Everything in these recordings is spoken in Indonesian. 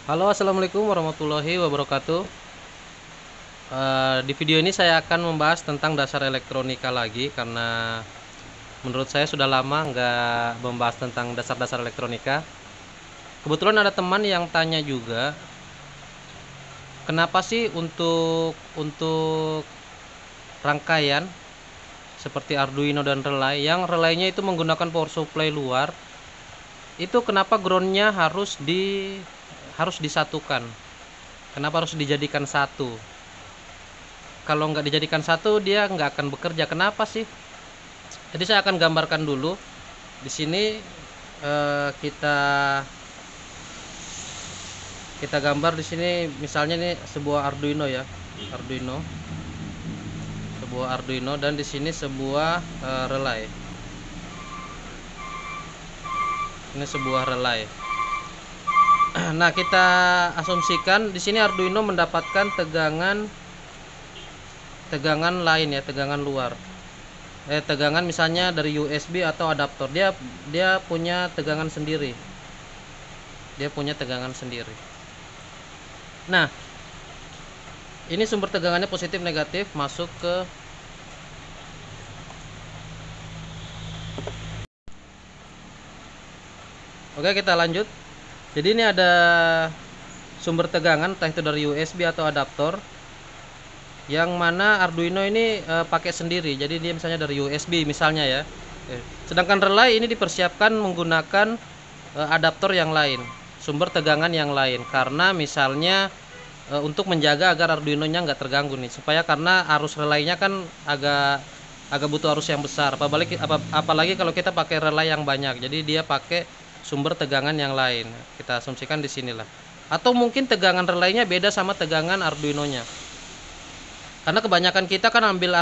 Halo, assalamualaikum warahmatullahi wabarakatuh. Di video ini saya akan membahas tentang dasar elektronika lagi karena menurut saya sudah lama nggak membahas tentang dasar-dasar elektronika. Kebetulan ada teman yang tanya juga, kenapa sih untuk rangkaian seperti Arduino dan relay yang relaynya itu menggunakan power supply luar, itu kenapa groundnya harus disatukan? Kenapa harus dijadikan satu? Kalau nggak dijadikan satu dia nggak akan bekerja. Kenapa sih? Jadi saya akan gambarkan dulu di sini. Kita gambar di sini misalnya ini sebuah Arduino ya, Arduino dan di sini sebuah relay. Ini sebuah relay. Nah, kita asumsikan di sini Arduino mendapatkan tegangan lain ya, tegangan luar. Tegangan misalnya dari USB atau adaptor. Dia punya tegangan sendiri. Nah, ini sumber tegangannya positif negatif masuk ke. Oke, kita lanjut. Jadi ini ada sumber tegangan entah itu dari USB atau adaptor, yang mana Arduino ini pakai sendiri. Jadi dia misalnya dari USB misalnya ya. Sedangkan relay ini dipersiapkan menggunakan adaptor yang lain, sumber tegangan yang lain, karena misalnya untuk menjaga agar Arduino-nya nggak terganggu nih, supaya karena arus relaynya kan agak butuh arus yang besar, apalagi kalau kita pakai relay yang banyak. Jadi dia pakai sumber tegangan yang lain. Kita asumsikan di sinilah. Atau mungkin tegangan relaynya beda sama tegangan Arduino-nya. Karena kebanyakan kita kan ambil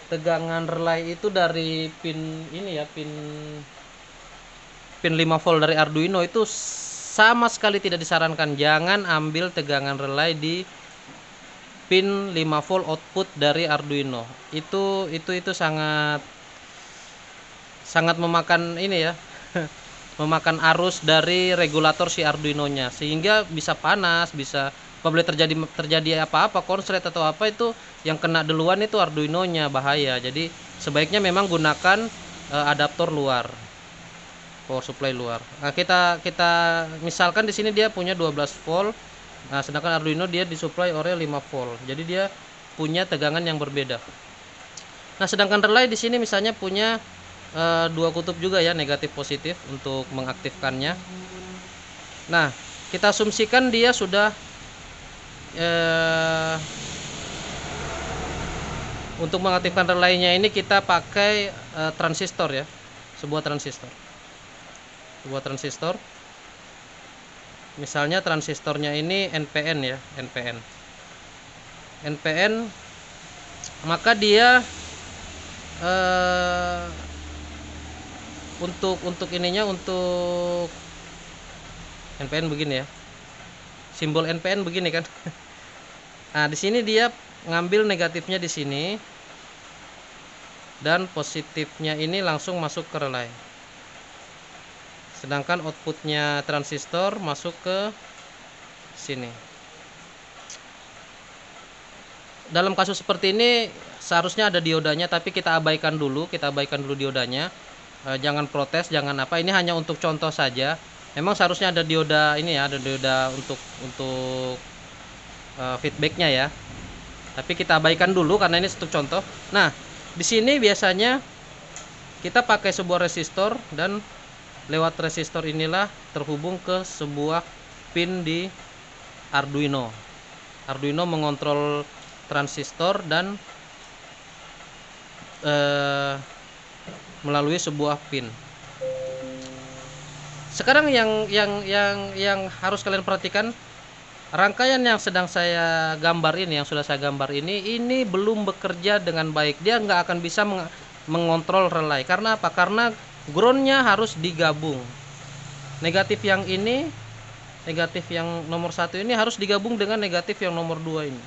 tegangan relay itu dari pin ini ya, pin 5 volt dari Arduino. Itu sama sekali tidak disarankan. Jangan ambil tegangan relay di pin 5 volt output dari Arduino. Itu sangat memakan ini ya. Memakan arus dari regulator si Arduino-nya, sehingga bisa panas, bisa apabila terjadi apa-apa, konslet atau apa, itu yang kena duluan itu Arduino-nya, bahaya. Jadi sebaiknya memang gunakan adaptor luar, power supply luar. Nah, kita misalkan di sini dia punya 12 volt. Nah, sedangkan Arduino dia disuplai oleh 5 volt. Jadi dia punya tegangan yang berbeda. Nah, sedangkan relay di sini misalnya punya dua kutub juga ya, negatif positif untuk mengaktifkannya. Nah, kita asumsikan dia sudah untuk mengaktifkan relaynya ini kita pakai transistor ya, sebuah transistor. Misalnya transistornya ini NPN ya, NPN. Maka dia untuk ininya, untuk NPN begini ya, simbol NPN begini kan. Nah, di sini dia ngambil negatifnya di sini dan positifnya ini langsung masuk ke relay. Sedangkan outputnya transistor masuk ke sini. Dalam kasus seperti ini seharusnya ada diodanya, tapi kita abaikan dulu diodanya. Jangan protes, jangan apa. Ini hanya untuk contoh saja. Memang seharusnya ada dioda ini ya, ada dioda untuk feedbacknya ya. Tapi kita abaikan dulu karena ini untuk contoh. Nah, di sini biasanya kita pakai sebuah resistor, dan lewat resistor inilah terhubung ke sebuah pin di Arduino. Arduino mengontrol transistor dan melalui sebuah pin. Sekarang yang harus kalian perhatikan, rangkaian yang sedang saya gambar ini, yang sudah saya gambar ini belum bekerja dengan baik. Dia nggak akan bisa mengontrol relay. Karena apa? Karena groundnya harus digabung. Negatif yang nomor 1 ini harus digabung dengan negatif yang nomor 2 ini.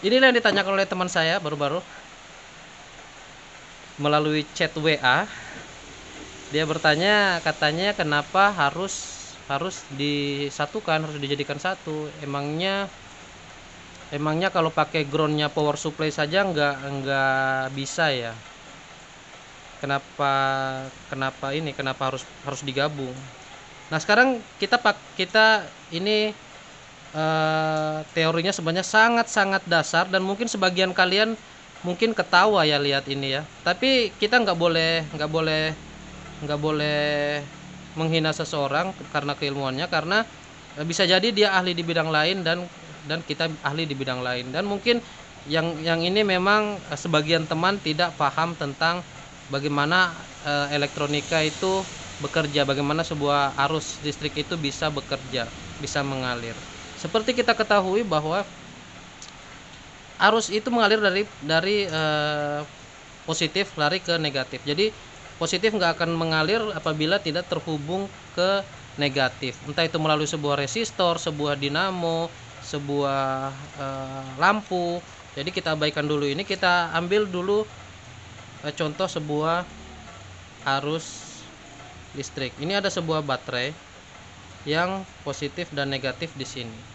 Inilah yang ditanyakan oleh teman saya baru-baru melalui chat WA. Dia bertanya, katanya kenapa harus disatukan, harus dijadikan satu. Emangnya kalau pakai groundnya power supply saja nggak bisa ya? Kenapa harus digabung? Nah, sekarang kita ini teorinya sebenarnya sangat-sangat dasar, dan mungkin sebagian kalian mungkin ketawa ya lihat ini ya. Tapi kita nggak boleh menghina seseorang karena keilmuannya, karena bisa jadi dia ahli di bidang lain dan kita ahli di bidang lain, dan mungkin yang ini memang sebagian teman tidak paham tentang bagaimana elektronika itu bekerja, bagaimana sebuah arus listrik itu bisa bekerja, bisa mengalir. Seperti kita ketahui bahwa arus itu mengalir dari positif lari ke negatif. Jadi positif nggak akan mengalir apabila tidak terhubung ke negatif, entah itu melalui sebuah resistor, sebuah dinamo, sebuah lampu. Jadi kita abaikan dulu ini, kita ambil dulu contoh sebuah arus listrik. Ini ada sebuah baterai yang positif dan negatif di sini.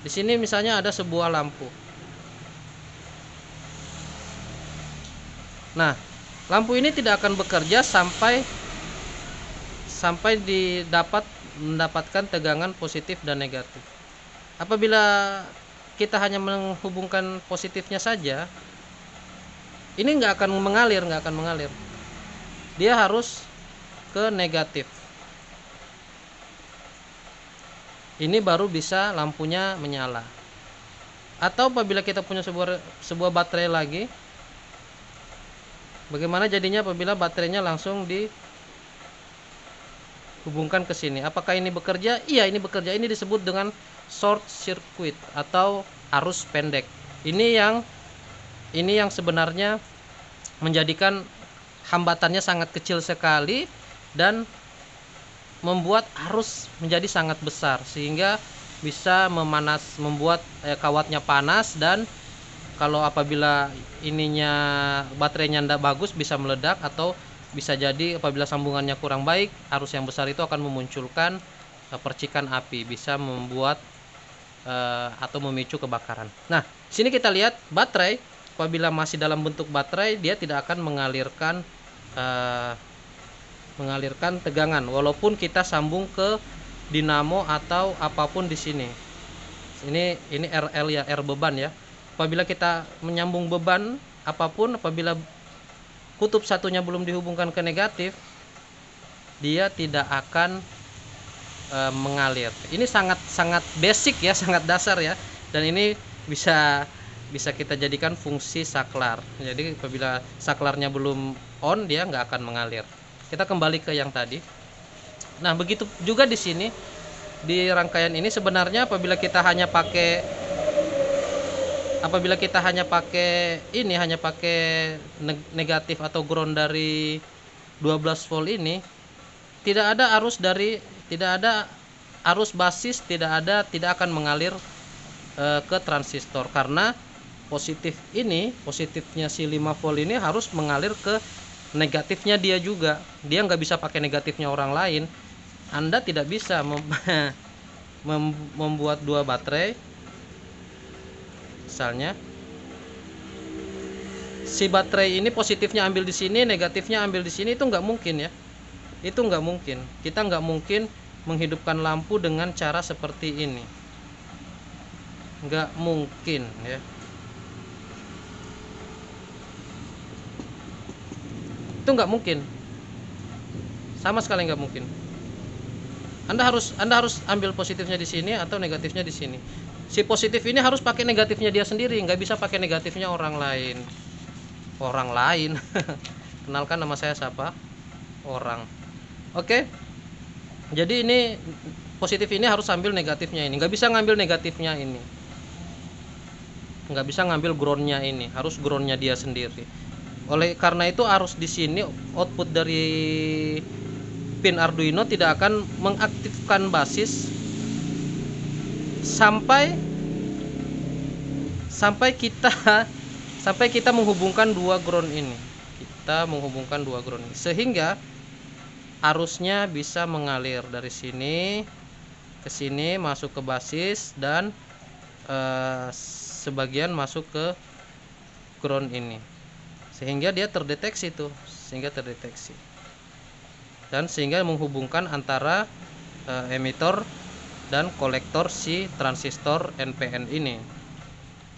Di sini misalnya ada sebuah lampu. Nah, lampu ini tidak akan bekerja sampai mendapatkan tegangan positif dan negatif. Apabila kita hanya menghubungkan positifnya saja, ini nggak akan mengalir. Dia harus ke negatif. Ini baru bisa lampunya menyala. Atau apabila kita punya sebuah baterai lagi, bagaimana jadinya apabila baterainya langsung dihubungkan ke sini? Apakah ini bekerja? Iya, ini bekerja. Ini disebut dengan short circuit atau arus pendek. Ini yang sebenarnya menjadikan hambatannya sangat kecil sekali dan membuat arus menjadi sangat besar, sehingga bisa membuat kawatnya panas, dan kalau apabila baterainya tidak bagus bisa meledak, atau bisa jadi apabila sambungannya kurang baik, arus yang besar itu akan memunculkan percikan api, bisa membuat atau memicu kebakaran. Nah, sini kita lihat baterai, apabila masih dalam bentuk baterai, dia tidak akan mengalirkan tegangan walaupun kita sambung ke dinamo atau apapun di sini. Ini RL ya, R beban ya. Apabila kita menyambung beban apapun, apabila kutub satunya belum dihubungkan ke negatif, dia tidak akan mengalir. Ini sangat basic ya, sangat dasar ya, dan ini bisa kita jadikan fungsi saklar. Jadi apabila saklarnya belum on, dia nggak akan mengalir. Kita kembali ke yang tadi. Nah, begitu juga di sini, di rangkaian ini sebenarnya apabila kita hanya pakai negatif atau ground dari 12 volt ini, tidak ada arus basis, tidak akan mengalir ke transistor, karena positifnya si 5 volt ini harus mengalir ke negatifnya dia juga. Dia nggak bisa pakai negatifnya orang lain. Anda tidak bisa membuat dua baterai, misalnya si baterai ini positifnya ambil di sini, negatifnya ambil di sini, itu nggak mungkin ya. Itu nggak mungkin. Kita nggak mungkin menghidupkan lampu dengan cara seperti ini. Nggak mungkin ya. Itu nggak mungkin, sama sekali nggak mungkin. Anda harus ambil positifnya di sini atau negatifnya di sini. Si positif ini harus pakai negatifnya dia sendiri, nggak bisa pakai negatifnya orang lain. Kenalkan, nama saya siapa? Orang. Oke. Jadi ini positif ini harus ambil negatifnya ini, nggak bisa ngambil negatifnya ini, nggak bisa ngambil groundnya ini, harus groundnya dia sendiri. Oleh karena itu arus di sini, output dari pin Arduino tidak akan mengaktifkan basis sampai kita menghubungkan dua ground ini. Sehingga arusnya bisa mengalir dari sini ke sini, masuk ke basis, dan sebagian masuk ke ground ini, sehingga dia terdeteksi dan sehingga menghubungkan antara emitor dan kolektor si transistor NPN ini.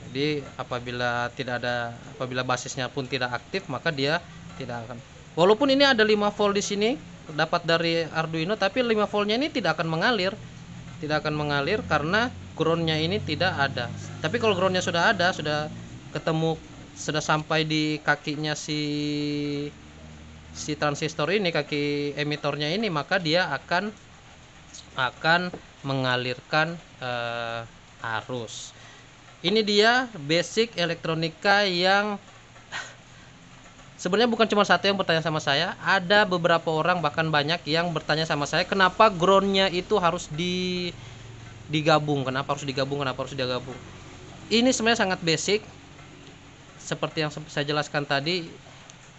Jadi apabila basisnya pun tidak aktif, maka dia tidak akan, walaupun ini ada 5 volt di sini dapat dari Arduino, tapi 5 voltnya ini tidak akan mengalir karena groundnya ini tidak ada. Tapi kalau groundnya sudah ada, sudah ketemu, sudah sampai di kakinya si transistor ini, kaki emitornya ini, maka dia akan mengalirkan arus. Ini dia basic elektronika yang sebenarnya bukan cuma satu yang bertanya sama saya, ada beberapa orang, bahkan banyak yang bertanya sama saya, kenapa groundnya itu harus digabung, kenapa harus digabung. Ini sebenarnya sangat basic, seperti yang saya jelaskan tadi.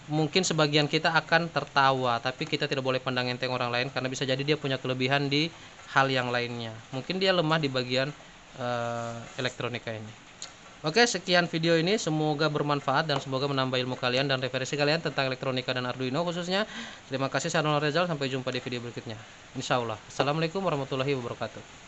Mungkin sebagian kita akan tertawa, tapi kita tidak boleh pandang enteng orang lain, karena bisa jadi dia punya kelebihan di hal yang lainnya. Mungkin dia lemah di bagian elektronika ini. Oke, sekian video ini, semoga bermanfaat dan semoga menambah ilmu kalian dan referensi kalian tentang elektronika dan Arduino khususnya. Terima kasih, saya Ronald Rezal, sampai jumpa di video berikutnya, insyaallah. Assalamualaikum warahmatullahi wabarakatuh.